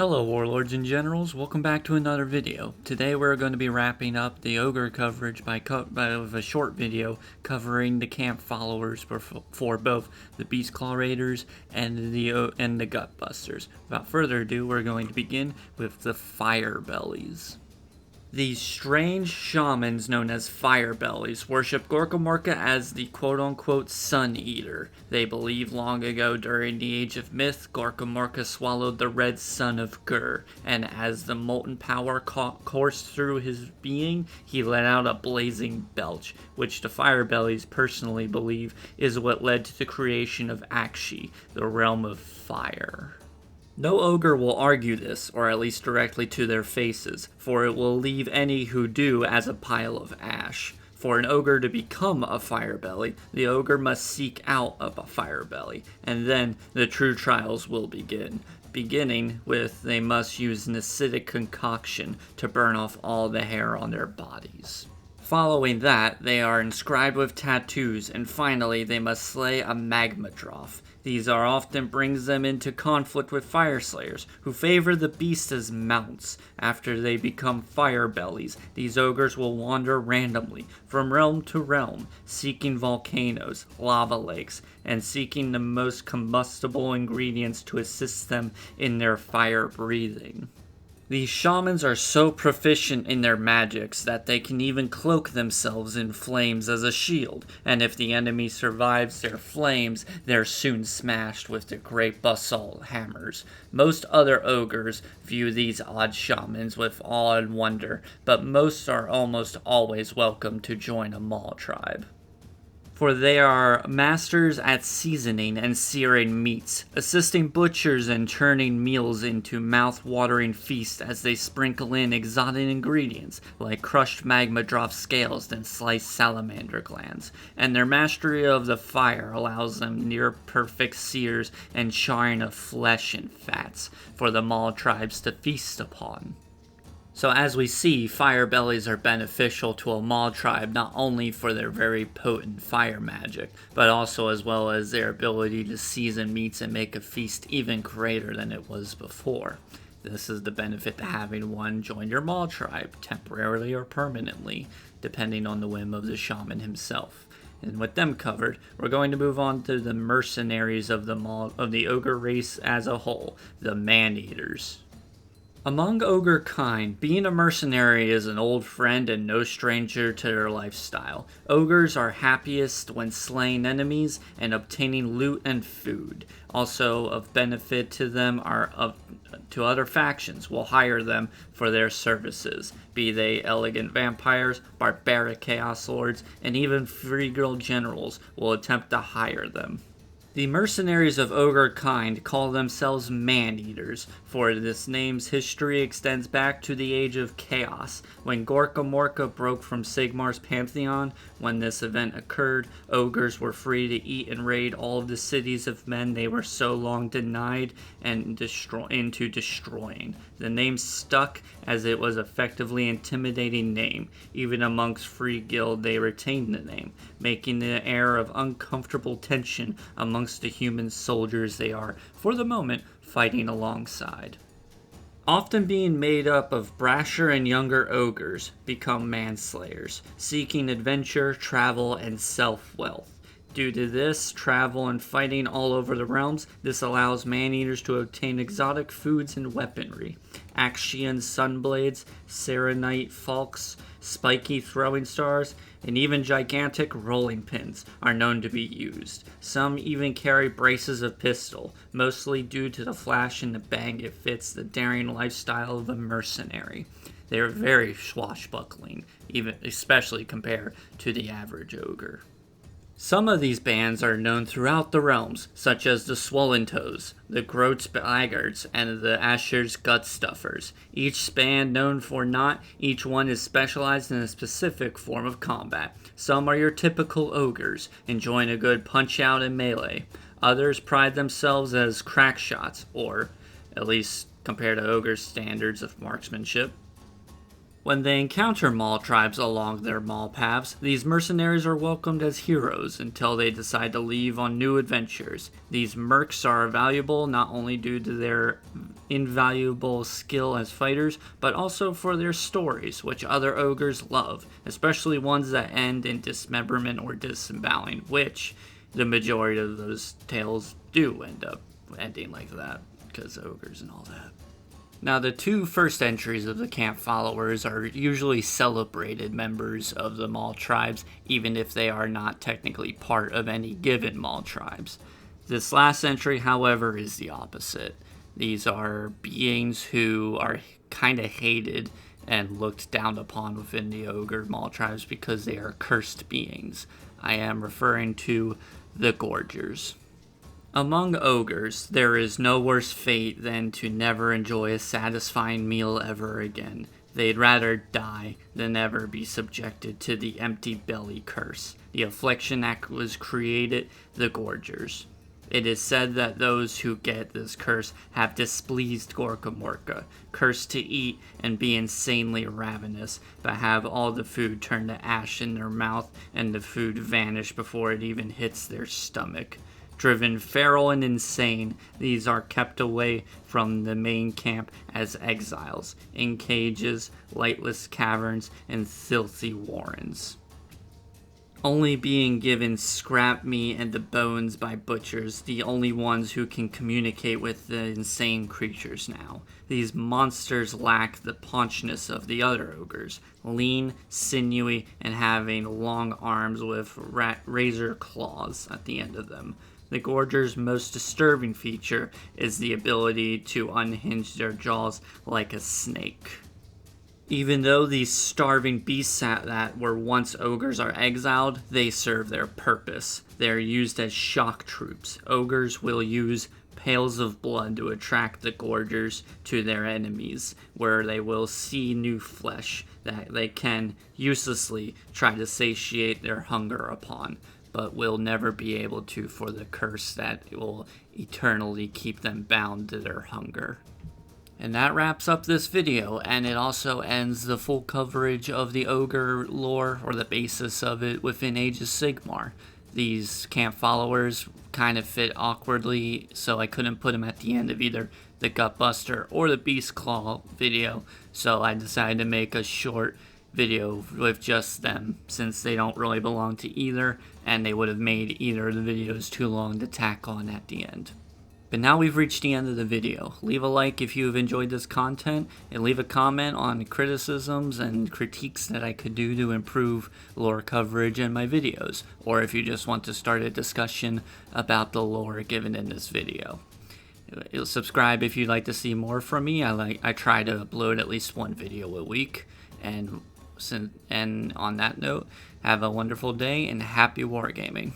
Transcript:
Hello Warlords and Generals, welcome back to another video. Today we're going to be wrapping up the Ogre coverage by a short video covering the camp followers for both the Beastclaw Raiders and the Gutbusters. Without further ado, we're going to begin with the Firebellies. These strange shamans known as Firebellies worship Gorkamorka as the quote-unquote Sun Eater. They believe long ago during the Age of Myth, Gorkamorka swallowed the red sun of Gur, and as the molten power coursed through his being, he let out a blazing belch, which the Firebellies personally believe is what led to the creation of Akshi, the realm of fire. No ogre will argue this, or at least directly to their faces, for it will leave any who do as a pile of ash. For an ogre to become a Firebelly, the ogre must seek out a Firebelly, and then the true trials will begin. Beginning with, they must use an acidic concoction to burn off all the hair on their bodies. Following that, they are inscribed with tattoos, and finally they must slay a Magmadroth. These often brings them into conflict with Fireslayers, who favor the beast as mounts. After they become Firebellies, these ogres will wander randomly from realm to realm, seeking volcanoes, lava lakes, and seeking the most combustible ingredients to assist them in their fire breathing. These shamans are so proficient in their magics that they can even cloak themselves in flames as a shield, and if the enemy survives their flames, they're soon smashed with the great basalt hammers. Most other ogres view these odd shamans with awe and wonder, but most are almost always welcome to join a Mawtribe. For they are masters at seasoning and searing meats, assisting butchers in turning meals into mouth-watering feasts as they sprinkle in exotic ingredients like crushed Magmadroth scales and sliced salamander glands, and their mastery of the fire allows them near-perfect sears and charring of flesh and fats for the Mawtribes to feast upon. So as we see, Firebellies are beneficial to a Mawtribe not only for their very potent fire magic, but also as well as their ability to season meats and make a feast even greater than it was before. This is the benefit to having one join your Mawtribe, temporarily or permanently, depending on the whim of the shaman himself. And with them covered, we're going to move on to the Mercenaries of the Ogre race as a whole, the Man-Eaters. Among ogre kind, being a mercenary is an old friend and no stranger to their lifestyle. Ogres are happiest when slaying enemies and obtaining loot and food. Also of benefit to them to other factions will hire them for their services, be they elegant vampires, barbaric chaos lords, and even free girl generals will attempt to hire them. The mercenaries of ogre kind call themselves man-eaters, for this name's history extends back to the Age of Chaos, when Gorkamorka broke from Sigmar's pantheon. When this event occurred, ogres were free to eat and raid all of the cities of men they were so long denied into destroying. The name stuck as it was effectively an intimidating name. Even amongst free guild they retained the name, making the air of uncomfortable tension amongst the human soldiers they are, for the moment, fighting alongside. Often being made up of brasher and younger ogres, become manslayers, seeking adventure, travel, and self-wealth. Due to this, travel and fighting all over the realms, this allows man-eaters to obtain exotic foods and weaponry. Axian sunblades, serenite falks, spiky throwing stars, and even gigantic rolling pins are known to be used. Some even carry braces of pistol, mostly due to the flash and the bang it fits the daring lifestyle of a mercenary. They are very swashbuckling, especially compared to the average ogre. Some of these bands are known throughout the realms, such as the Swollen Toes, the Groats Laggards, and the Asher's Gut Stuffers. Each band known for not, each one is specialized in a specific form of combat. Some are your typical ogres, enjoying a good punch-out and melee. Others pride themselves as crack shots, or, at least compared to ogres' standards of marksmanship. When they encounter Mawtribes along their Maw paths, these mercenaries are welcomed as heroes until they decide to leave on new adventures. These mercs are valuable not only due to their invaluable skill as fighters, but also for their stories, which other ogres love, especially ones that end in dismemberment or disemboweling, which the majority of those tales do end up ending like that, because ogres and all that. Now, the two first entries of the camp followers are usually celebrated members of the Mawtribes, even if they are not technically part of any given Mawtribes. This last entry, however, is the opposite. These are beings who are kind of hated and looked down upon within the ogre Mawtribes because they are cursed beings. I am referring to the Gorgers. Among ogres, there is no worse fate than to never enjoy a satisfying meal ever again. They'd rather die than ever be subjected to the empty belly curse, the affliction that was created, the Gorgers. It is said that those who get this curse have displeased Gorkamorka, cursed to eat and be insanely ravenous, but have all the food turn to ash in their mouth and the food vanish before it even hits their stomach. Driven feral and insane, these are kept away from the main camp as exiles, in cages, lightless caverns, and filthy warrens. Only being given scrap meat and the bones by butchers, the only ones who can communicate with the insane creatures now. These monsters lack the paunchness of the other ogres, lean, sinewy, and having long arms with razor claws at the end of them. The Gorgers' most disturbing feature is the ability to unhinge their jaws like a snake. Even though these starving beasts that were once ogres are exiled, they serve their purpose. They are used as shock troops. Ogres will use pails of blood to attract the Gorgers to their enemies, where they will see new flesh that they can uselessly try to satiate their hunger upon, but will never be able to for the curse that will eternally keep them bound to their hunger. And that wraps up this video, and it also ends the full coverage of the ogre lore, or the basis of it, within Age of Sigmar. These camp followers kind of fit awkwardly, so I couldn't put them at the end of either the Gutbuster or the Beast Claw video, so I decided to make a short video with just them, since they don't really belong to either, and they would have made either of the videos too long to tack on at the end. But now we've reached the end of the video. Leave a like if you have enjoyed this content, and leave a comment on criticisms and critiques that I could do to improve lore coverage in my videos, or if you just want to start a discussion about the lore given in this video. Subscribe if you'd like to see more from me. I try to upload at least one video a week, and on that note, have a wonderful day and happy wargaming.